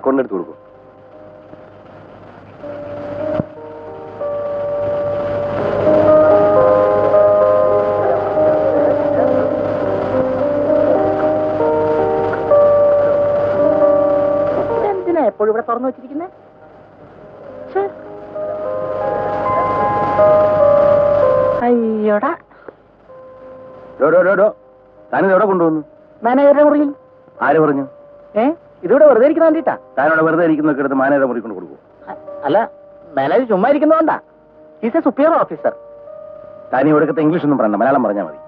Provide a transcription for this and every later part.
Account എടുത്ത് കൊടുക്കും. എപ്പോഴും ഇവിടെ തുറന്നു വെച്ചിരിക്കുന്നേ? അയ്യോടാ, താനിത് എവിടെ കൊണ്ടുവന്നു? മാനേജറുടെ മുറിയിൽ. ആര് പറഞ്ഞു? ഇതിവിടെ വെറുതെ ഇരിക്കുന്ന വേണ്ടിട്ടാ. താനവിടെ വെറുതെ ഇരിക്കുന്നൊക്കെ എടുത്ത് മാനേജറുടെ മുറി കൊണ്ട് കൊടുക്കും? അല്ല, മാനേജർ ചുമ്മാ ഇരിക്കുന്നതുകൊണ്ടാ. Is a superior officer. താനി ഇവിടുത്തെ ഇംഗ്ലീഷ് ഒന്നും പറയണ്ട, മലയാളം പറഞ്ഞാൽ മതി.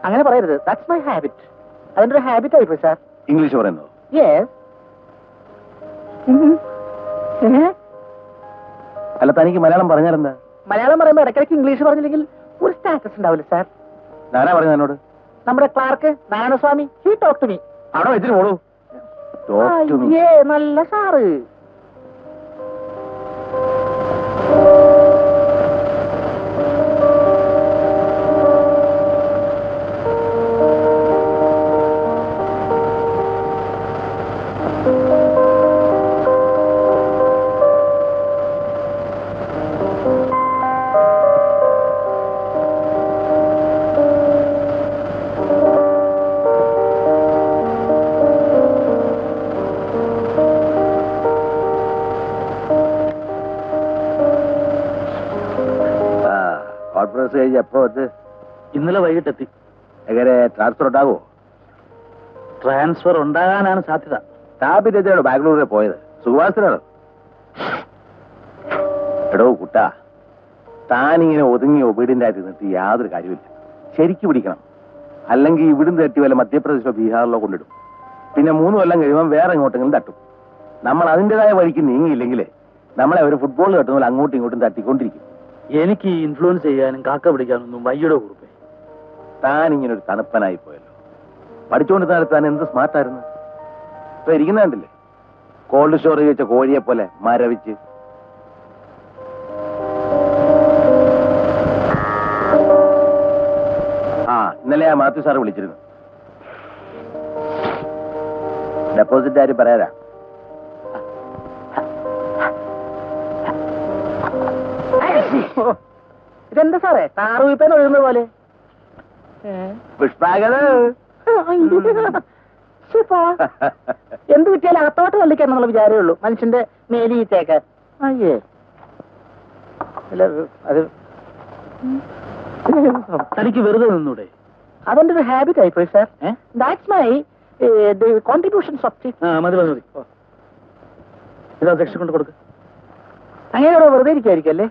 അങ്ങനെ പറയരുത്. That's my habit. അതിന്റെ ഒരു ഹാബിറ്റ് ആയിപ്പോയി സാർ. ഇംഗ്ലീഷ് പറയുന്നത്? യെസ്. അല്ല, തനിക്ക് മലയാളം പറഞ്ഞാലെന്താ? മലയാളം പറയുമ്പോൾ ഇടയ്ക്കിടയ്ക്ക് ഇംഗ്ലീഷ് പറഞ്ഞില്ലെങ്കിൽ ഒരു സ്റ്റാറ്റസ് ഉണ്ടാവില്ല സാർ. ഞാനാ പറഞ്ഞു എന്നോട്? നമ്മുടെ clerk Narayanaswamy, he talk to me. അവിടെ വെച്ചിട്ട് പോളൂ. നല്ല സാറ്. എപ്പോ അത്? ഇന്നലെ വൈകിട്ടെത്തി. എങ്ങനെ ട്രാൻസ്ഫർ ഉണ്ടാകുമോ? ട്രാൻസ്ഫർ ഉണ്ടാകാനാണ് സാധ്യത. സ്ഥാപിതോ ബാംഗ്ലൂരിൽ പോയത്? സുഖവാസനാണോ? എടോ കുട്ടാ, താനിങ്ങനെ ഒതുങ്ങി ഒബീഡിയന്റ് ആയിട്ട് നിർത്തി യാതൊരു കാര്യമില്ല. ശരിക്കും പിടിക്കണം. അല്ലെങ്കിൽ ഇവിടുന്ന് തട്ടി വല്ല മധ്യപ്രദേശോ ബീഹാറിലോ കൊണ്ടിടും. പിന്നെ 3 കൊല്ലം കഴിയുമ്പോൾ വേറെ എങ്ങോട്ടെങ്കിലും തട്ടും. നമ്മൾ അതിൻ്റെതായ വഴിക്ക് നീങ്ങിയില്ലെങ്കിൽ നമ്മളെ അവർ ഫുട്ബോൾ തട്ടുന്ന പോലെ അങ്ങോട്ടും ഇങ്ങോട്ടും തട്ടിക്കൊണ്ടിരിക്കും. എനിക്ക് ഇൻഫ്ലുവൻസ് ചെയ്യാനും കാക്ക പിടിക്കാനൊന്നും വയ്യയുടെ കുറിപ്പേ. താൻ ഇങ്ങനെ ഒരു തണുപ്പനായി പോയല്ലോ. പഠിച്ചുകൊണ്ട് താൻ എന്ത് സ്മാർട്ടായിരുന്നു. ഇപ്പൊ ഇരിക്കുന്ന കണ്ടില്ലേ, കോൾഡ് സ്റ്റോറേജ് വെച്ച കോഴിയെ പോലെ മരവിച്ച്. ഇന്നലെ ആ മാത്യു സാറ് വിളിച്ചിരുന്നു. ഡെപ്പോസിറ്റ് ആരും പറയാനാ. ഇതെന്താ സാറേ, കാറ് വീപ്പേന്ന് ഒഴുകുന്ന പോലെ? പുഷ്പാകത് എന്ത് കിട്ടിയാലും അത്തോട്ട് തള്ളിക്കാൻ നമ്മൾ വിചാരമേ ഉള്ളൂ. മനുഷ്യന്റെ മേലിയിട്ടേക്ക്. അയ്യേ, അത് തനിക്ക് വെറുതെ നിന്നൂടെ? അതെന്റെ ഒരു ഹാബിറ്റ് ആയിപ്പോയി sir. That's my contributions of. മതി മതി മതി. ഇതാ സെക്ഷൻ കൊണ്ട് കൊടുക്ക. അങ്ങനെ വെറുതെ ഇരിക്കുമായിരിക്കും അല്ലേ?